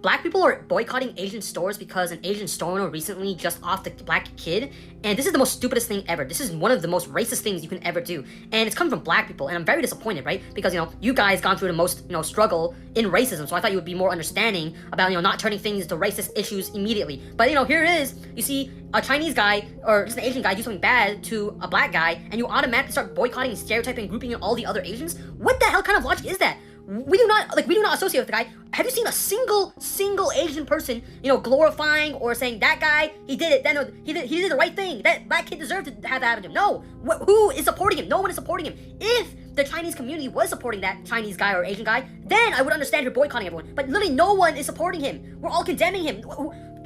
Black people are boycotting Asian stores because an Asian store owner recently just offed a black kid, and this is the most stupidest thing ever. This is one of the most racist things you can ever do, and it's coming from black people, and I'm very disappointed, right? Because, you guys gone through the most, struggle in racism, so I thought you would be more understanding about, not turning things into racist issues immediately. But, here it is. You see a Chinese guy or just an Asian guy do something bad to a black guy, and you automatically start boycotting, stereotyping, and grouping in all the other Asians? What the hell kind of logic is that? We do not associate with the guy. Have you seen a single Asian person, glorifying or saying that guy, he did it, he did the right thing, that black kid deserved to have that happen to him? No. Who is supporting him? No one is supporting him. If the Chinese community was supporting that Chinese guy or Asian guy, then I would understand you're boycotting everyone. But literally no one is supporting him. We're all condemning him.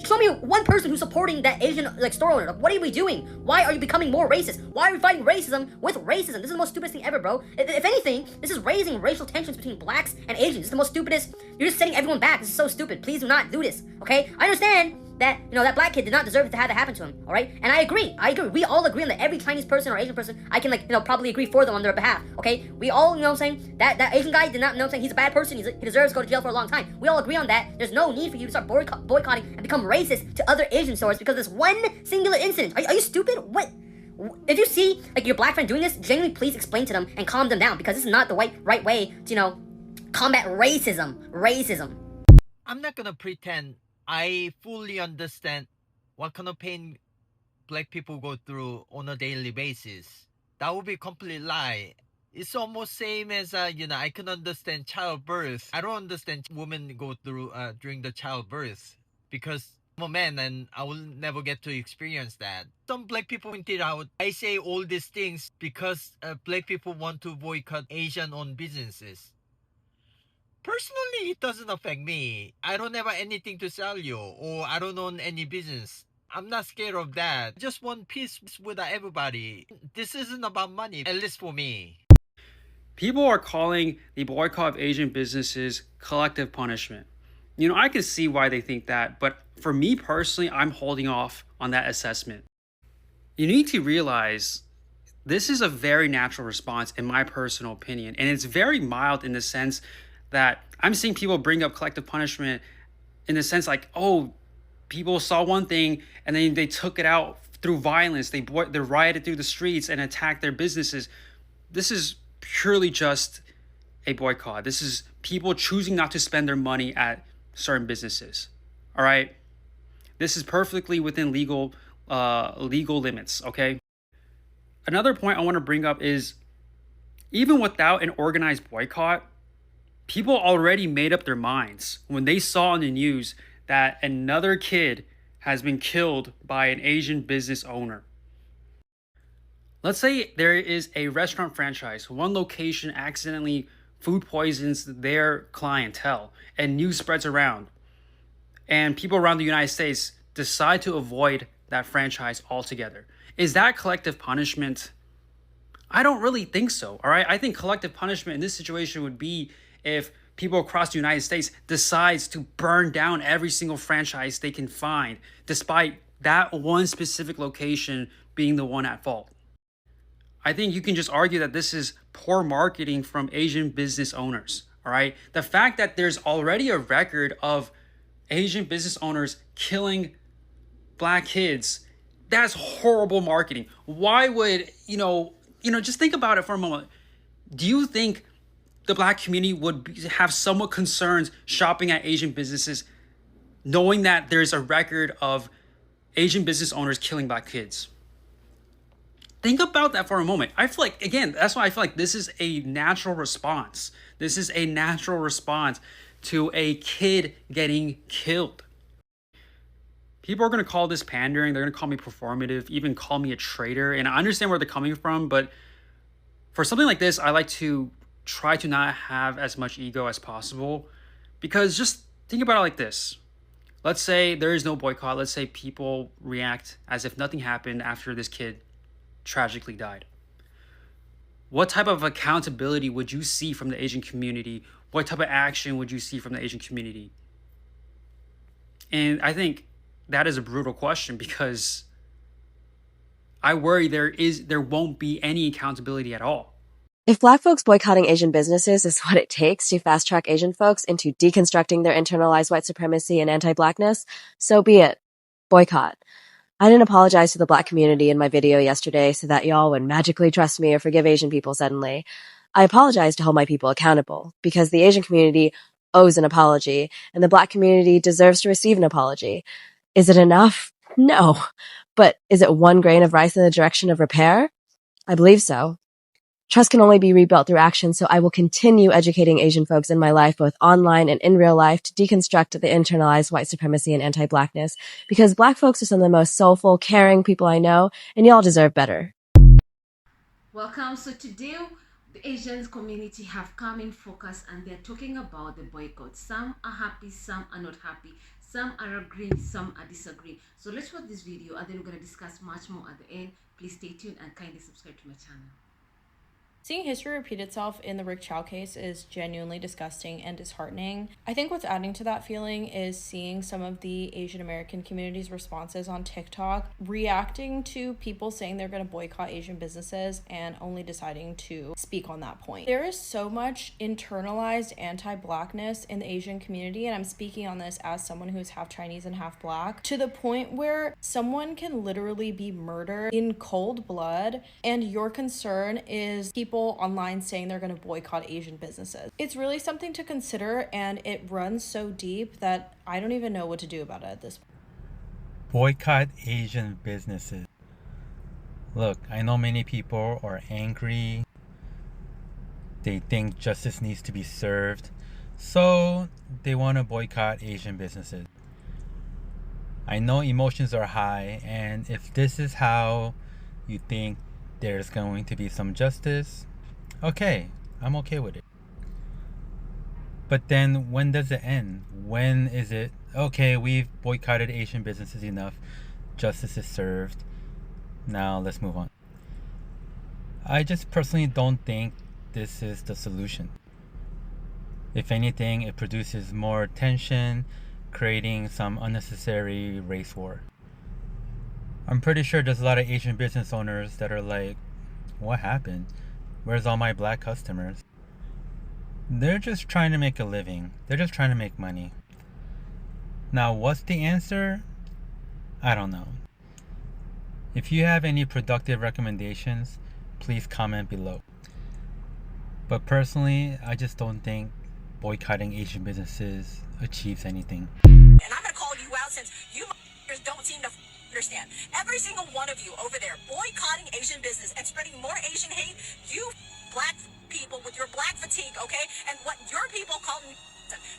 Show me one person who's supporting that Asian store owner. What are we doing? Why are you becoming more racist? Why are we fighting racism with racism? This is the most stupidest thing ever, bro. If anything, this is raising racial tensions between blacks and Asians. This is the most stupidest. You're just setting everyone back. This is so stupid. Please do not do this, okay? I understand that, that black kid did not deserve to have that happen to him, all right? And I agree. We all agree on that. Every Chinese person or Asian person, I can, probably agree for them on their behalf, okay? We all, that Asian guy did not, he's a bad person. He deserves to go to jail for a long time. We all agree on that. There's no need for you to start boycotting and become racist to other Asian stores because of this one singular incident. Are you stupid? What? If you see, your black friend doing this, genuinely please explain to them and calm them down, because this is not the right way to, combat racism. I'm not gonna pretend I fully understand what kind of pain black people go through on a daily basis. That would be a complete lie. It's almost same as, I can understand childbirth. I don't understand women go through during the childbirth because I'm a man and I will never get to experience that. Some black people pointed out, I say all these things because black people want to boycott Asian-owned businesses. Personally, it doesn't affect me. I don't have anything to sell you, or I don't own any business. I'm not scared of that. I just want peace with everybody. This isn't about money, at least for me. People are calling the boycott of Asian businesses collective punishment. I can see why they think that, but for me personally, I'm holding off on that assessment. You need to realize this is a very natural response, in my personal opinion, and it's very mild in the sense that I'm seeing people bring up collective punishment in the sense people saw one thing and then they took it out through violence. They rioted through the streets and attacked their businesses. This is purely just a boycott. This is people choosing not to spend their money at certain businesses. All right. This is perfectly within legal limits. Okay. Another point I want to bring up is even without an organized boycott, people already made up their minds when they saw on the news that another kid has been killed by an Asian business owner. Let's say there is a restaurant franchise. One location accidentally food poisons their clientele and news spreads around. And people around the United States decide to avoid that franchise altogether. Is that collective punishment? I don't really think so, all right? I think collective punishment in this situation would be if people across the United States decides to burn down every single franchise they can find, despite that one specific location being the one at fault. I think you can just argue that this is poor marketing from Asian business owners, all right? The fact that there's already a record of Asian business owners killing black kids, that's horrible marketing. Why would, just think about it for a moment. Do you think the black community would have somewhat concerns shopping at Asian businesses, knowing that there's a record of Asian business owners killing black kids? Think about that for a moment. I feel like, again, that's why I feel like this is a natural response. This is a natural response to a kid getting killed. People are going to call this pandering. They're going to call me performative, even call me a traitor. And I understand where they're coming from, but for something like this, I like to try to not have as much ego as possible, because just think about it like this. Let's say there is no boycott. Let's say people react as if nothing happened after this kid tragically died. What type of accountability would you see from the Asian community? What type of action would you see from the Asian community? And I think that is a brutal question, because I worry there won't be any accountability at all. If Black folks boycotting Asian businesses is what it takes to fast track Asian folks into deconstructing their internalized white supremacy and anti-Blackness, so be it. Boycott. I didn't apologize to the Black community in my video yesterday so that y'all would magically trust me or forgive Asian people suddenly. I apologized to hold my people accountable because the Asian community owes an apology and the Black community deserves to receive an apology. Is it enough? No. But is it one grain of rice in the direction of repair? I believe so. Trust can only be rebuilt through action, so I will continue educating Asian folks in my life, both online and in real life, to deconstruct the internalized white supremacy and anti-Blackness, because Black folks are some of the most soulful, caring people I know, and y'all deserve better. Welcome. So today, the Asian community have come in focus and they're talking about the boycott. Some are happy, some are not happy. Some are agreeing, some are disagreeing. So let's watch this video and then we're going to discuss much more at the end. Please stay tuned and kindly subscribe to my channel. Seeing history repeat itself in the Rick Chow case is genuinely disgusting and disheartening. I think what's adding to that feeling is seeing some of the Asian American community's responses on TikTok reacting to people saying they're going to boycott Asian businesses and only deciding to speak on that point. There is so much internalized anti-Blackness in the Asian community, and I'm speaking on this as someone who's half Chinese and half Black, to the point where someone can literally be murdered in cold blood and your concern is people online saying they're going to boycott Asian businesses. It's really something to consider, and it runs so deep that I don't even know what to do about it at this point. Boycott Asian businesses. Look, I know many people are angry. They think justice needs to be served, so they want to boycott Asian businesses. I know emotions are high, and if this is how you think there's going to be some justice, okay, I'm okay with it. But then when does it end? When is it, okay, we've boycotted Asian businesses enough, justice is served, now let's move on. I just personally don't think this is the solution. If anything, it produces more tension, creating some unnecessary race war. I'm pretty sure there's a lot of Asian business owners that are like, what happened? Where's all my Black customers? They're just trying to make a living. They're just trying to make money. Now, what's the answer? I don't know. If you have any productive recommendations, please comment below. But personally, I just don't think boycotting Asian businesses achieves anything. And I'm gonna call you out since you don't seem to understand. Every single one of you over there boycotting Asian business and spreading more Asian hate, you Black people with your Black fatigue, okay? And what your people call me.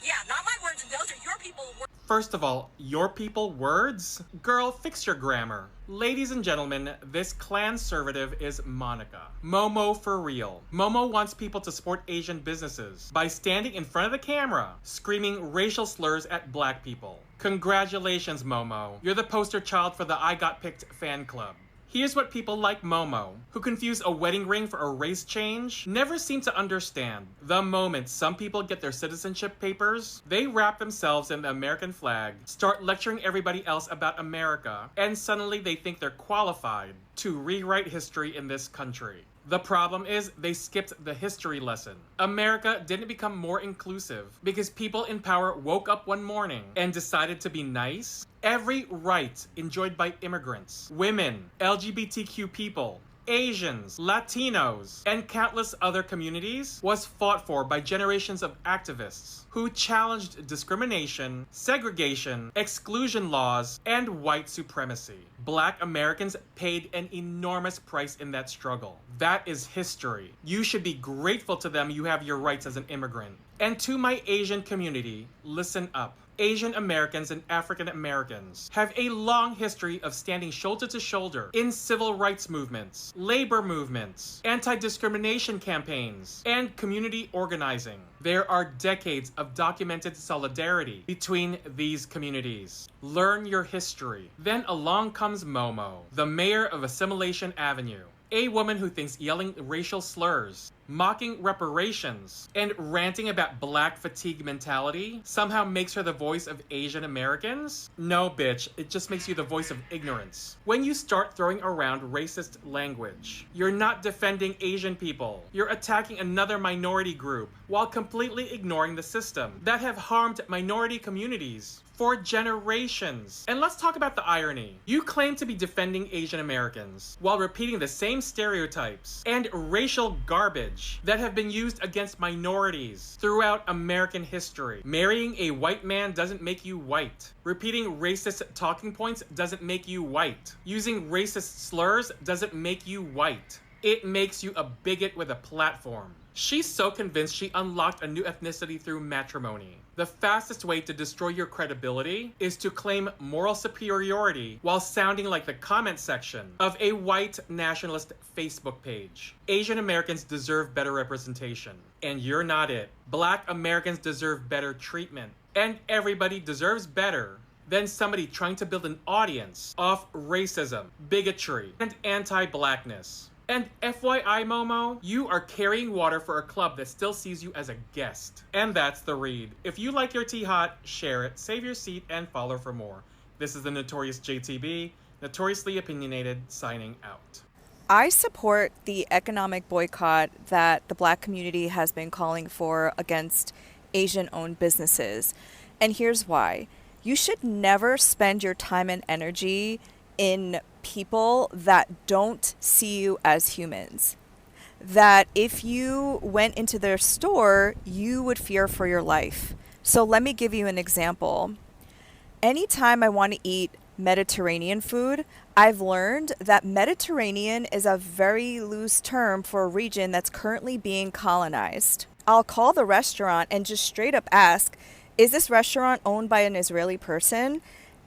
Yeah, not my words, those are your people words. First of all, your people words? Girl, fix your grammar. Ladies and gentlemen, this clan-servative is Monica. Momo for real. Momo wants people to support Asian businesses by standing in front of the camera, screaming racial slurs at Black people. Congratulations, Momo. You're the poster child for the I Got Picked fan club. Here's what people like Momo, who confuse a wedding ring for a race change, never seem to understand. The moment some people get their citizenship papers, they wrap themselves in the American flag, start lecturing everybody else about America, and suddenly they think they're qualified to rewrite history in this country. The problem is they skipped the history lesson. America didn't become more inclusive because people in power woke up one morning and decided to be nice. Every right enjoyed by immigrants, women, LGBTQ people, Asians, Latinos, and countless other communities was fought for by generations of activists who challenged discrimination, segregation, exclusion laws, and white supremacy. Black Americans paid an enormous price in that struggle. That is history. You should be grateful to them you have your rights as an immigrant. And to my Asian community, listen up. Asian Americans and African Americans have a long history of standing shoulder to shoulder in civil rights movements, labor movements, anti-discrimination campaigns, and community organizing. There are decades of documented solidarity between these communities. Learn your history. Then along comes Momo, the mayor of Assimilation Avenue. A woman who thinks yelling racial slurs Mocking reparations and ranting about black fatigue mentality somehow makes her the voice of Asian Americans? No, bitch, it just makes you the voice of ignorance. When you start throwing around racist language, you're not defending Asian people. You're attacking another minority group while completely ignoring the system that have harmed minority communities for generations. And let's talk about the irony. You claim to be defending Asian Americans while repeating the same stereotypes and racial garbage that have been used against minorities throughout American history. Marrying a white man doesn't make you white. Repeating racist talking points doesn't make you white. Using racist slurs doesn't make you white. It makes you a bigot with a platform. She's so convinced she unlocked a new ethnicity through matrimony. The fastest way to destroy your credibility is to claim moral superiority while sounding like the comment section of a white nationalist Facebook page. Asian Americans deserve better representation, and you're not it. Black Americans deserve better treatment, and everybody deserves better than somebody trying to build an audience off racism, bigotry, and anti-blackness. And FYI, Momo, you are carrying water for a club that still sees you as a guest. And that's the read. If you like your tea hot, share it, save your seat, and follow for more. This is the Notorious JTB, notoriously opinionated, signing out. I support the economic boycott that the Black community has been calling for against Asian-owned businesses. And here's why. You should never spend your time and energy in people that don't see you as humans. That if you went into their store, you would fear for your life. So let me give you an example. Anytime I want to eat Mediterranean food, I've learned that Mediterranean is a very loose term for a region that's currently being colonized. I'll call the restaurant and just straight up ask, is this restaurant owned by an Israeli person?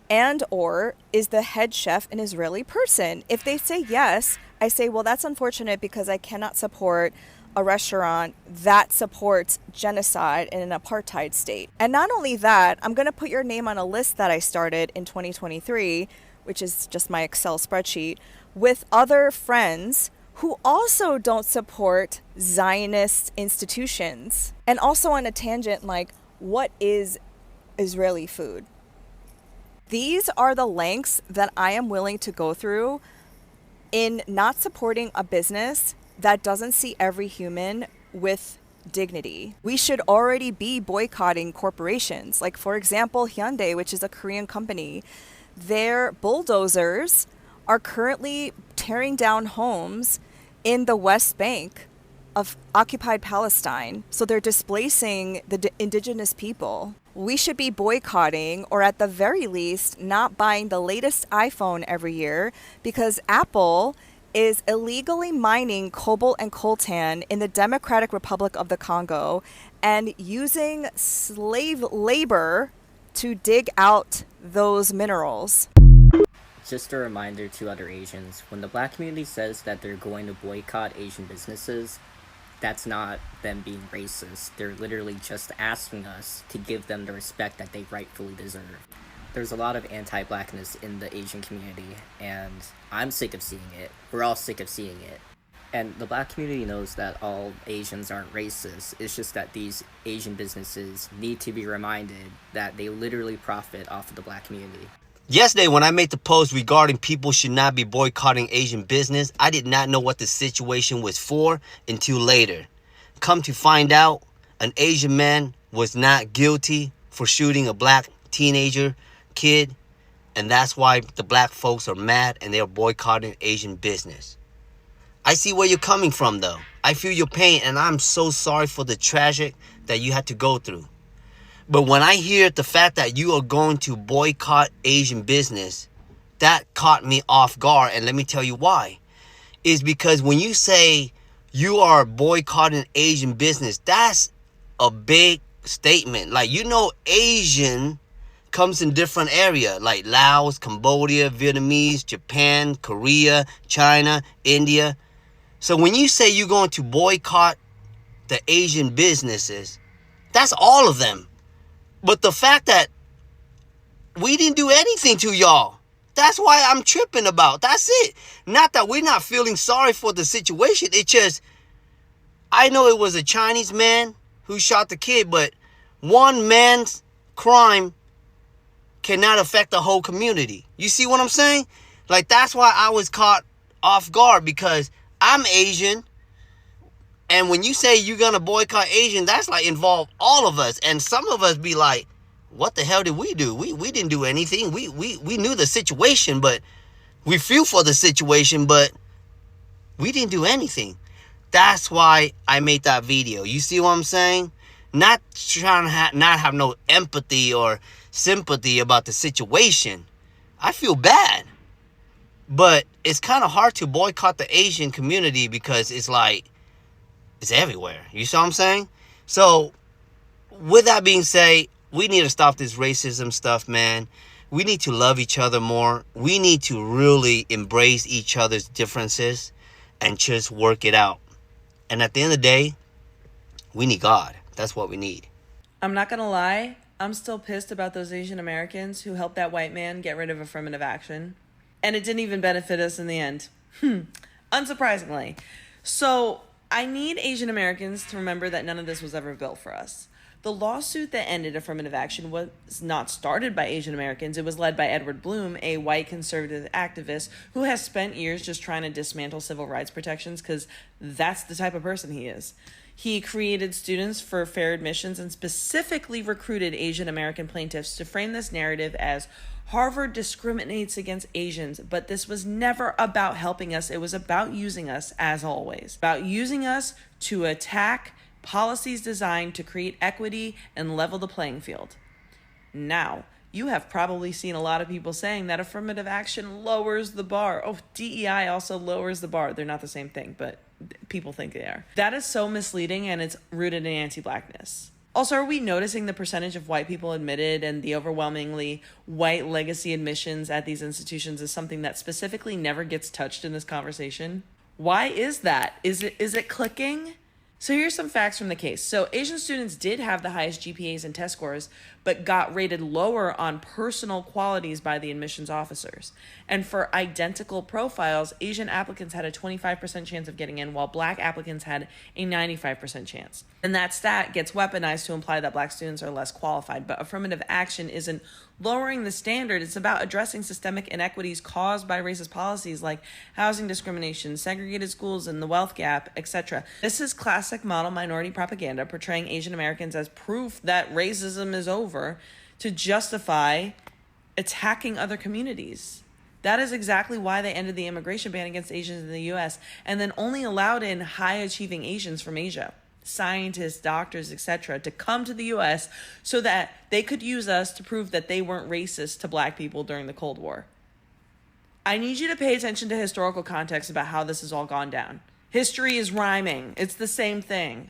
And or is the head chef an Israeli person? If they say yes, I say, well, that's unfortunate because I cannot support a restaurant that supports genocide in an apartheid state. And not only that, I'm going to put your name on a list that I started in 2023, which is just my Excel spreadsheet, with other friends who also don't support Zionist institutions. And also on a tangent, like, what is Israeli food? These are the lengths that I am willing to go through in not supporting a business that doesn't see every human with dignity. We should already be boycotting corporations. Like, for example, Hyundai, which is a Korean company. Their bulldozers are currently tearing down homes in the West Bank of occupied Palestine. So they're displacing the indigenous people. We should be boycotting, or at the very least, not buying the latest iPhone every year because Apple is illegally mining cobalt and coltan in the Democratic Republic of the Congo and using slave labor to dig out those minerals. Just a reminder to other Asians, when the Black community says that they're going to boycott Asian businesses, that's not them being racist. They're literally just asking us to give them the respect that they rightfully deserve. There's a lot of anti-blackness in the Asian community, and I'm sick of seeing it. We're all sick of seeing it. And the Black community knows that all Asians aren't racist. It's just that these Asian businesses need to be reminded that they literally profit off of the Black community. Yesterday, when I made the post regarding people should not be boycotting Asian business, I did not know what the situation was for until later. Come to find out, an Asian man was not guilty for shooting a black teenager kid, and that's why the black folks are mad and they're boycotting Asian business. I see where you're coming from, though. I feel your pain, and I'm so sorry for the tragic that you had to go through. But when I hear the fact that you are going to boycott Asian business, that caught me off guard. And let me tell you why. Is because when you say you are boycotting Asian business, that's a big statement. Like, you know, Asian comes in different areas like Laos, Cambodia, Vietnamese, Japan, Korea, China, India. So when you say you're going to boycott the Asian businesses, that's all of them. But the fact that we didn't do anything to y'all, that's why I'm tripping about. That's it. Not that we're not feeling sorry for the situation. It's just, I know it was a Chinese man who shot the kid, but one man's crime cannot affect the whole community. You see what I'm saying? Like, that's why I was caught off guard, because I'm Asian. And when you say you're going to boycott Asian, that's like involve all of us. And some of us be like, what the hell did we do? We didn't do anything. We knew the situation, but we feel for the situation, but we didn't do anything. That's why I made that video. You see what I'm saying? Not trying to not have no empathy or sympathy about the situation. I feel bad. But it's kind of hard to boycott the Asian community because it's like, it's everywhere. You see what I'm saying? So, with that being said, we need to stop this racism stuff, man. We need to love each other more. We need to really embrace each other's differences and just work it out. And at the end of the day, we need God. That's what we need. I'm not gonna lie, I'm still pissed about those Asian Americans who helped that white man get rid of affirmative action. And it didn't even benefit us in the end. Unsurprisingly. So I need Asian Americans to remember that none of this was ever built for us. The lawsuit that ended affirmative action was not started by Asian Americans. It was led by Edward Bloom, a white conservative activist who has spent years just trying to dismantle civil rights protections because that's the type of person he is. He created Students for Fair Admissions and specifically recruited Asian American plaintiffs to frame this narrative as Harvard discriminates against Asians, but this was never about helping us. It was about using us, as always. About using us to attack policies designed to create equity and level the playing field. Now, you have probably seen a lot of people saying that affirmative action lowers the bar. Oh, DEI also lowers the bar. They're not the same thing, but people think they are. That is so misleading, and it's rooted in anti-blackness. Also, are we noticing the percentage of white people admitted and the overwhelmingly white legacy admissions at these institutions is something that specifically never gets touched in this conversation? Why is that? Is it clicking? So here's some facts from the case. So Asian students did have the highest GPAs and test scores, but got rated lower on personal qualities by the admissions officers. And for identical profiles, Asian applicants had a 25% chance of getting in, while black applicants had a 95% chance. And that stat gets weaponized to imply that black students are less qualified, but affirmative action isn't lowering the standard. It's about addressing systemic inequities caused by racist policies like housing discrimination, segregated schools, and the wealth gap, etc. This is classic model minority propaganda portraying Asian Americans as proof that racism is over to justify attacking other communities. That is exactly why they ended the immigration ban against Asians in the US and then only allowed in high-achieving Asians from Asia, scientists, doctors, etc., to come to the US so that they could use us to prove that they weren't racist to black people during the Cold War. I need you to pay attention to historical context about how this has all gone down. History is rhyming. It's the same thing.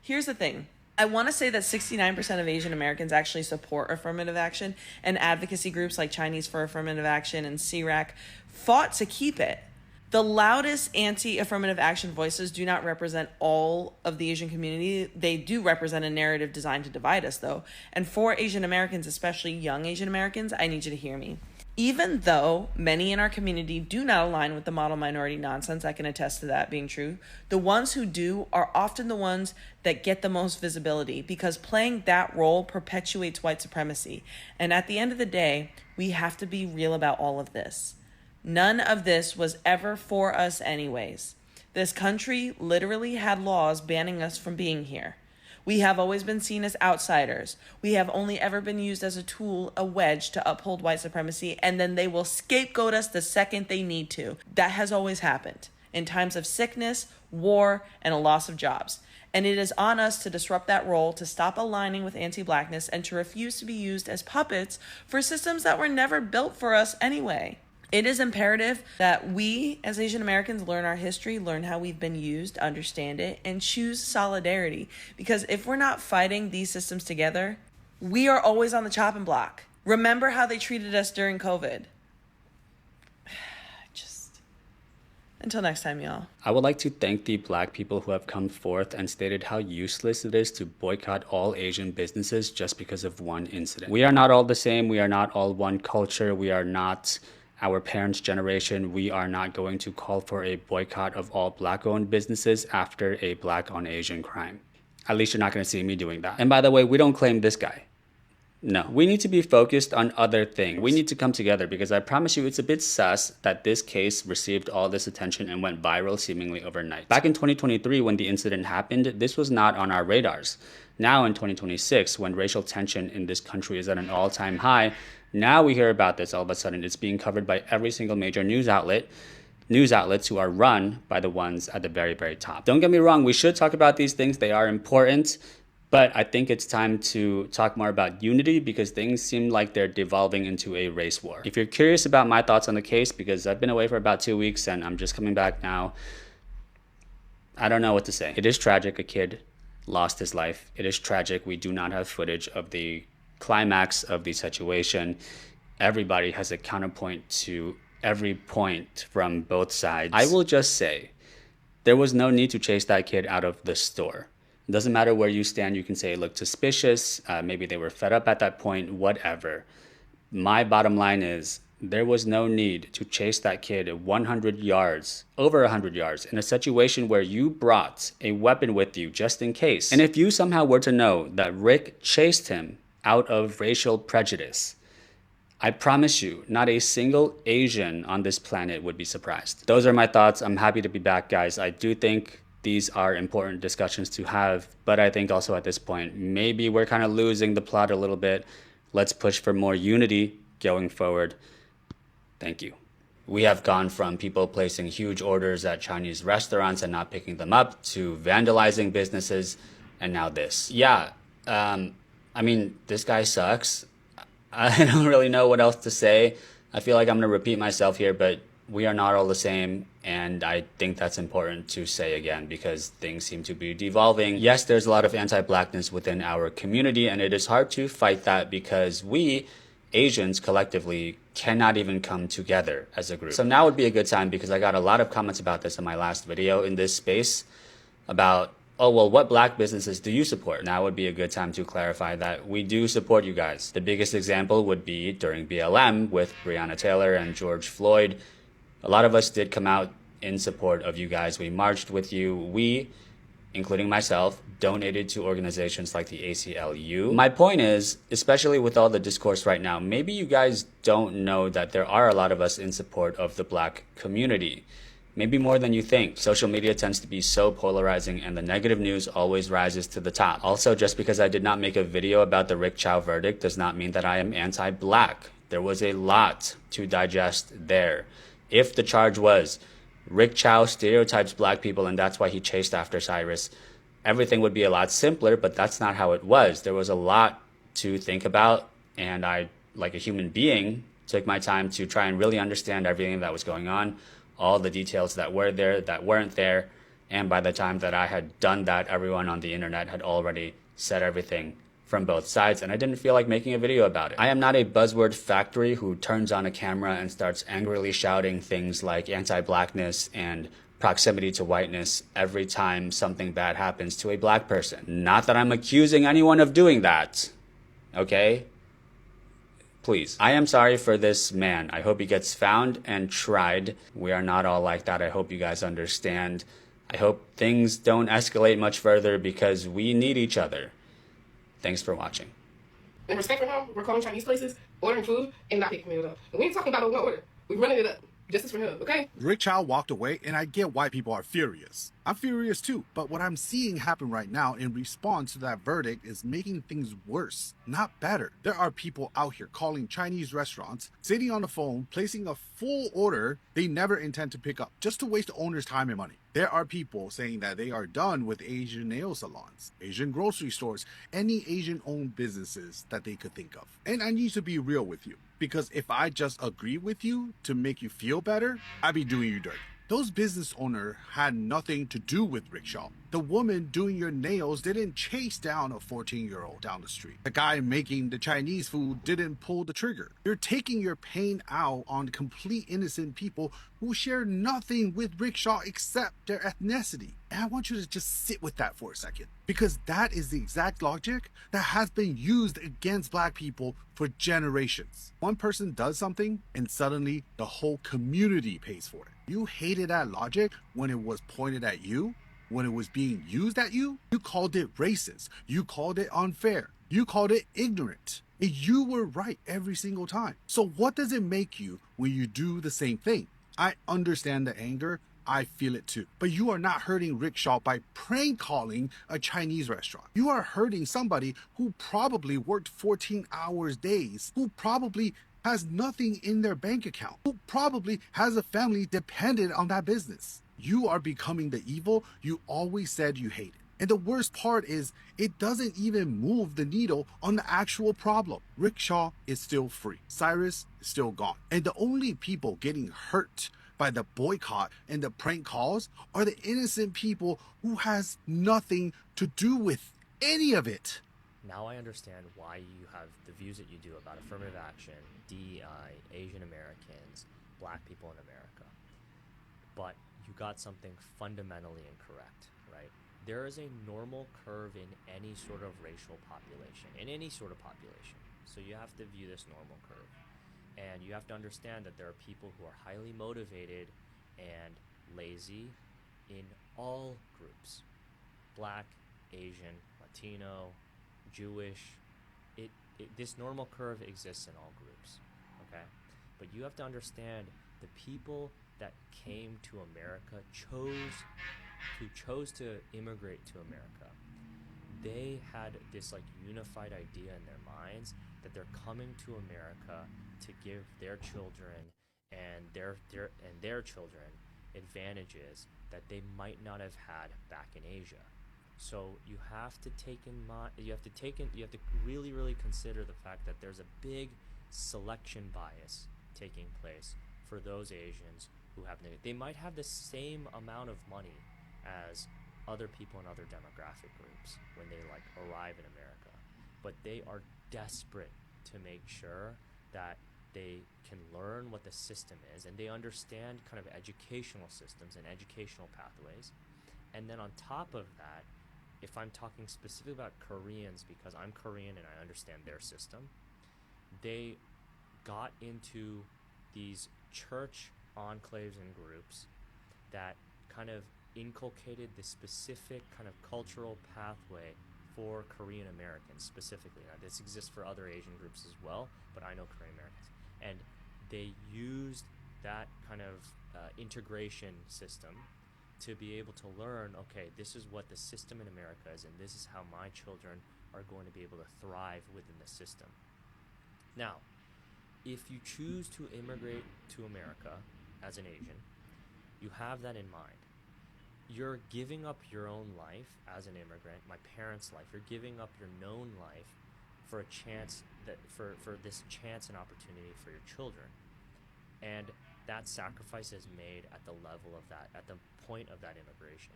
Here's the thing. I want to say that 69% of Asian Americans actually support affirmative action, and advocacy groups like Chinese for Affirmative Action and CIRAC fought to keep it. The loudest anti-affirmative action voices do not represent all of the Asian community. They do represent a narrative designed to divide us, though. And for Asian Americans, especially young Asian Americans, I need you to hear me. Even though many in our community do not align with the model minority nonsense, I can attest to that being true, the ones who do are often the ones that get the most visibility because playing that role perpetuates white supremacy. And at the end of the day, we have to be real about all of this. None of this was ever for us anyways. This country literally had laws banning us from being here. We have always been seen as outsiders. We have only ever been used as a tool, a wedge to uphold white supremacy, and then they will scapegoat us the second they need to. That has always happened in times of sickness, war, and a loss of jobs. And it is on us to disrupt that role, to stop aligning with anti-blackness, and to refuse to be used as puppets for systems that were never built for us anyway. It is imperative that we, as Asian Americans, learn our history, learn how we've been used, understand it, and choose solidarity. Because if we're not fighting these systems together, we are always on the chopping block. Remember how they treated us during COVID. Until next time, y'all. I would like to thank the Black people who have come forth and stated how useless it is to boycott all Asian businesses just because of one incident. We are not all the same. We are not all one culture. We are not our parents' generation, we are not going to call for a boycott of all Black-owned businesses after a Black on Asian crime. At least you're not going to see me doing that. And by the way, we don't claim this guy. No, we need to be focused on other things. We need to come together because I promise you it's a bit sus that this case received all this attention and went viral seemingly overnight. Back in 2023 when the incident happened, this was not on our radars. Now in 2026, when racial tension in this country is at an all-time high, now we hear about this all of a sudden. It's being covered by every single major news outlets who are run by the ones at the very, very top. Don't get me wrong, we should talk about these things. They are important. But I think it's time to talk more about unity because things seem like they're devolving into a race war. If you're curious about my thoughts on the case, because I've been away for about 2 weeks and I'm just coming back now, I don't know what to say. It is tragic a kid lost his life. It is tragic we do not have footage of the climax of the situation. Everybody has a counterpoint to every point from both sides. I will just say, there was no need to chase that kid out of the store. It doesn't matter where you stand. You can say it looked suspicious. Maybe they were fed up at that point, whatever. My bottom line is there was no need to chase that kid 100 yards, over 100 yards, in a situation where you brought a weapon with you just in case. And if you somehow were to know that Rick chased him out of racial prejudice, I promise you, not a single Asian on this planet would be surprised. Those are my thoughts. I'm happy to be back, guys. I do think these are important discussions to have, but I think also at this point, maybe we're kind of losing the plot a little bit. Let's push for more unity going forward. Thank you. We have gone from people placing huge orders at Chinese restaurants and not picking them up to vandalizing businesses, and now this. Yeah, I mean, this guy sucks. I don't really know what else to say. I feel like I'm gonna repeat myself here, but we are not all the same, and I think that's important to say again because things seem to be devolving. Yes, there's a lot of anti-Blackness within our community, and it is hard to fight that because we, Asians collectively, cannot even come together as a group. So now would be a good time because I got a lot of comments about this in my last video in this space about, oh, well, what Black businesses do you support? Now would be a good time to clarify that we do support you guys. The biggest example would be during BLM with Breonna Taylor and George Floyd. A lot of us did come out in support of you guys. We marched with you. We, including myself, donated to organizations like the ACLU. My point is, especially with all the discourse right now, maybe you guys don't know that there are a lot of us in support of the Black community. Maybe more than you think. Social media tends to be so polarizing and the negative news always rises to the top. Also, just because I did not make a video about the Rick Chow verdict does not mean that I am anti-Black. There was a lot to digest there. If the charge was Rick Chow stereotypes Black people and that's why he chased after Cyrus, everything would be a lot simpler, but that's not how it was. There was a lot to think about, and I, like a human being, took my time to try and really understand everything that was going on, all the details that were there, that weren't there, and by the time that I had done that, everyone on the internet had already said everything from both sides, and I didn't feel like making a video about it. I am not a buzzword factory who turns on a camera and starts angrily shouting things like anti-Blackness and proximity to whiteness every time something bad happens to a Black person. Not that I'm accusing anyone of doing that, okay? Please. I am sorry for this man. I hope he gets found and tried. We are not all like that. I hope you guys understand. I hope things don't escalate much further because we need each other. Thanks for watching. In respect for him, we're calling Chinese places, ordering food, and not picking it up. And we ain't talking about a one order. We're running it up. Justice for him, okay? Rick Chow walked away, and I get why people are furious. I'm furious too, but what I'm seeing happen right now in response to that verdict is making things worse, not better. There are people out here calling Chinese restaurants, sitting on the phone, placing a full order they never intend to pick up, just to waste the owner's time and money. There are people saying that they are done with Asian nail salons, Asian grocery stores, any Asian-owned businesses that they could think of. And I need to be real with you, because if I just agree with you to make you feel better, I'd be doing you dirty. Those business owners had nothing to do with rickshaw. The woman doing your nails didn't chase down a 14-year-old down the street. The guy making the Chinese food didn't pull the trigger. You're taking your pain out on complete innocent people who share nothing with rickshaw except their ethnicity. And I want you to just sit with that for a second, because that is the exact logic that has been used against black people for generations. One person does something and suddenly the whole community pays for it. You hated that logic when it was pointed at you, when it was being used at you. You called it racist. You called it unfair. You called it ignorant. And you were right every single time. So what does it make you when you do the same thing? I understand the anger. I feel it too. But you are not hurting rickshaw by prank calling a Chinese restaurant. You are hurting somebody who probably worked 14 hours days, who probably has nothing in their bank account, who probably has a family dependent on that business. You are becoming the evil you always said you hated. And the worst part is, it doesn't even move the needle on the actual problem. Rickshaw is still free. Cyrus is still gone. And the only people getting hurt by the boycott and the prank calls are the innocent people who has nothing to do with any of it. Now I understand why you have the views that you do about affirmative action, DEI, Asian Americans, black people in America. But you got something fundamentally incorrect, right? There is a normal curve in any sort of racial population, in any sort of population. So you have to view this normal curve. And you have to understand that there are people who are highly motivated and lazy in all groups. Black, Asian, Latino, Jewish. This normal curve exists in all groups, okay? But you have to understand the people that came to America chose to immigrate to America. They had this like unified idea in their minds that they're coming to America to give their children and their children advantages that they might not have had back in Asia. So you have to take in mind, you have to really, really consider the fact that there's a big selection bias taking place for those Asians who have, they might have the same amount of money as other people in other demographic groups when they like arrive in America, but they are desperate to make sure that they can learn what the system is and they understand kind of educational systems and educational pathways. And then on top of that, if I'm talking specifically about Koreans, because I'm Korean and I understand their system, they got into these church enclaves and groups that kind of inculcated this specific kind of cultural pathway for Korean Americans specifically. Now, this exists for other Asian groups as well, but I know Korean Americans. And they used that kind of integration system to be able to learn, okay, this is what the system in America is, and this is how my children are going to be able to thrive within the system. Now, if you choose to immigrate to America as an Asian, you have that in mind. You're giving up your own life as an immigrant, my parents' life. You're giving up your known life for a chance for this chance and opportunity for your children. And that sacrifice is made at the level of that, at the point of that immigration.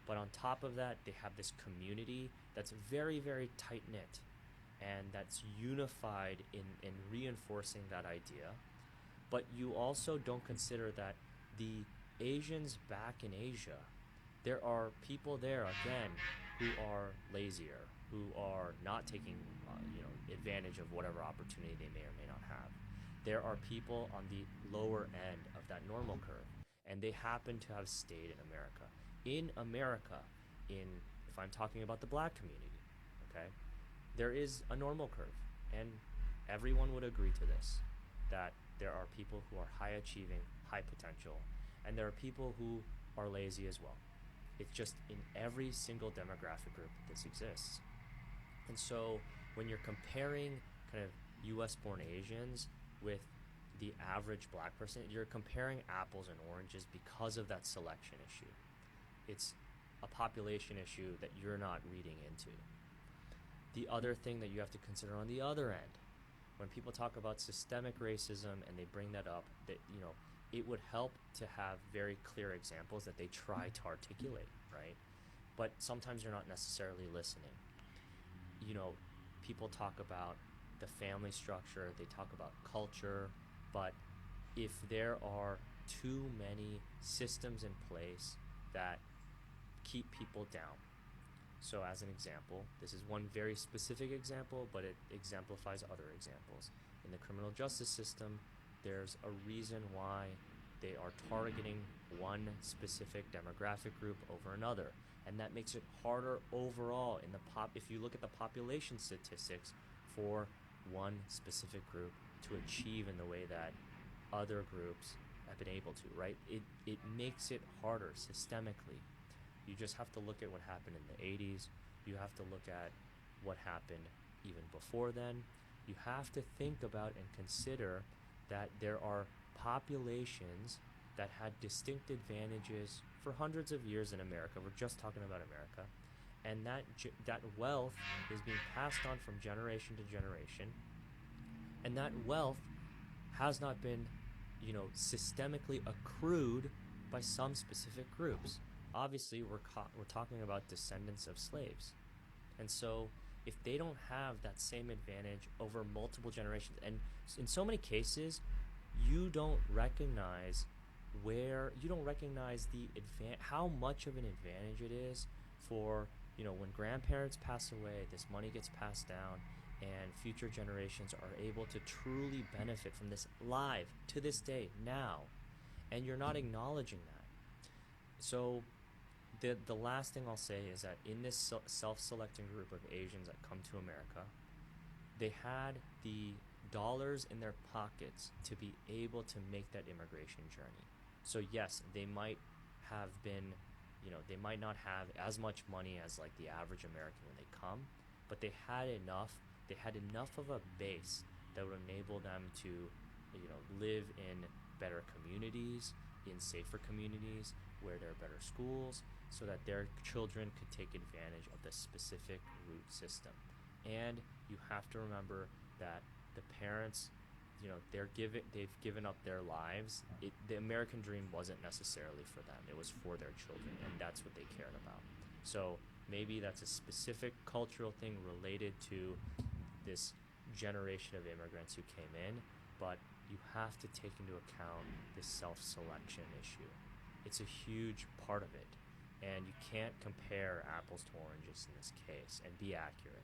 But on top of that, they have this community that's very, very tight-knit and that's unified in reinforcing that idea. But you also don't consider that the Asians back in Asia, there are people there, again, who are lazier, who are not taking advantage of whatever opportunity they may or may not have. There are people on the lower end of that normal curve, and they happen to have stayed in America. In America, if I'm talking about the black community, okay, there is a normal curve, and everyone would agree to this, that there are people who are high achieving, high potential, and there are people who are lazy as well. It's just in every single demographic group this exists. And so when you're comparing kind of US-born Asians with the average black person, you're comparing apples and oranges because of that selection issue. It's a population issue that you're not reading into. The other thing that you have to consider on the other end, when people talk about systemic racism and they bring that up, that it would help to have very clear examples that they try to articulate, right? But sometimes you're not necessarily listening. You know, people talk about the family structure, they talk about culture, but if there are too many systems in place that keep people down. So, as an example, this is one very specific example, but it exemplifies other examples. In the criminal justice system, there's a reason why they are targeting one specific demographic group over another, and that makes it harder overall in the if you look at the population statistics for one specific group to achieve in the way that other groups have been able to, right? It makes it harder systemically. You just have to look at what happened in the 80s. You have to look at what happened even before then. You have to think about and consider that there are populations that had distinct advantages for hundreds of years in America. We're just talking about America. And that wealth is being passed on from generation to generation. And that wealth has not been, systemically accrued by some specific groups. Obviously, we're talking about descendants of slaves. And so if they don't have that same advantage over multiple generations, and in so many cases, you don't recognize how much of an advantage it is for, when grandparents pass away, this money gets passed down, and future generations are able to truly benefit from this live to this day now, and you're not acknowledging that. So the last thing I'll say is that in this self-selecting group of Asians that come to America, they had the dollars in their pockets to be able to make that immigration journey. So yes, they might have been, they might not have as much money as like the average American when they come, but they had enough of a base that would enable them to, live in better communities, in safer communities, where there are better schools, so that their children could take advantage of the specific root system. And you have to remember that the parents, they've given up their lives. The American dream wasn't necessarily for them. It was for their children, and that's what they cared about. So maybe that's a specific cultural thing related to this generation of immigrants who came in, but you have to take into account this self-selection issue. It's a huge part of it, and you can't compare apples to oranges in this case and be accurate.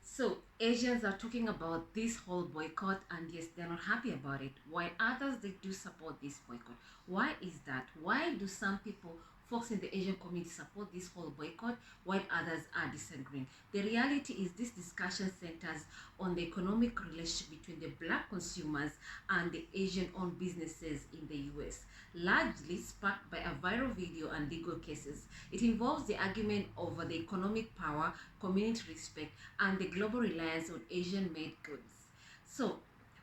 So Asians are talking about this whole boycott, and yes, they're not happy about it. While others, they do support this boycott. Why is that? Why do some people, folks in the Asian community, support this whole boycott while others are disagreeing? The reality is this discussion centers on the economic relationship between the black consumers and the Asian-owned businesses in the US, largely sparked by a viral video and legal cases. It involves the argument over the economic power, community respect, and the global reliance on Asian-made goods. So,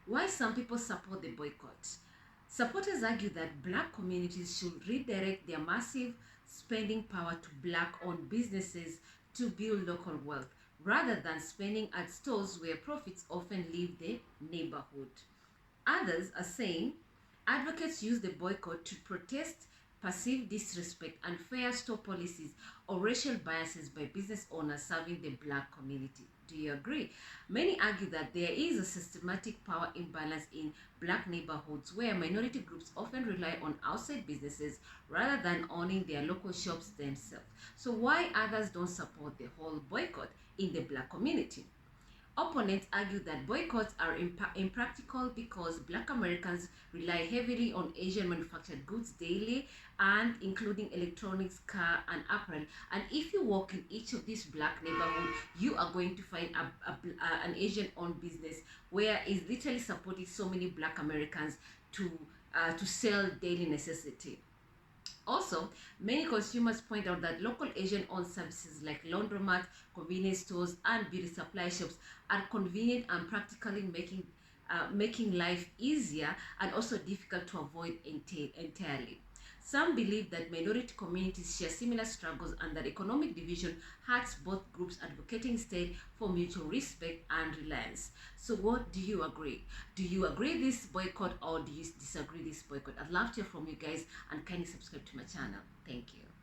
why some people support the boycott? Supporters argue that black communities should redirect their massive spending power to black-owned businesses to build local wealth, rather than spending at stores where profits often leave the neighborhood. Others are saying advocates use the boycott to protest perceived disrespect, unfair store policies, or racial biases by business owners serving the black community. Do you agree? Many argue that there is a systematic power imbalance in black neighborhoods where minority groups often rely on outside businesses rather than owning their local shops themselves. So why others don't support the whole boycott in the black community? Opponents argue that boycotts are impractical because black Americans rely heavily on Asian manufactured goods daily, and including electronics, car, and apparel. And if you walk in each of these black neighborhoods, you are going to find an Asian-owned business where is literally supporting so many black Americans to sell daily necessity. Also, many consumers point out that local Asian-owned services like laundromats, convenience stores, and beauty supply shops are convenient and practically making life easier and also difficult to avoid entirely. Some believe that minority communities share similar struggles and that economic division hurts both groups, advocating instead for mutual respect and reliance. So what do you agree? Do you agree this boycott or do you disagree this boycott? I'd love to hear from you guys, and kindly subscribe to my channel. Thank you.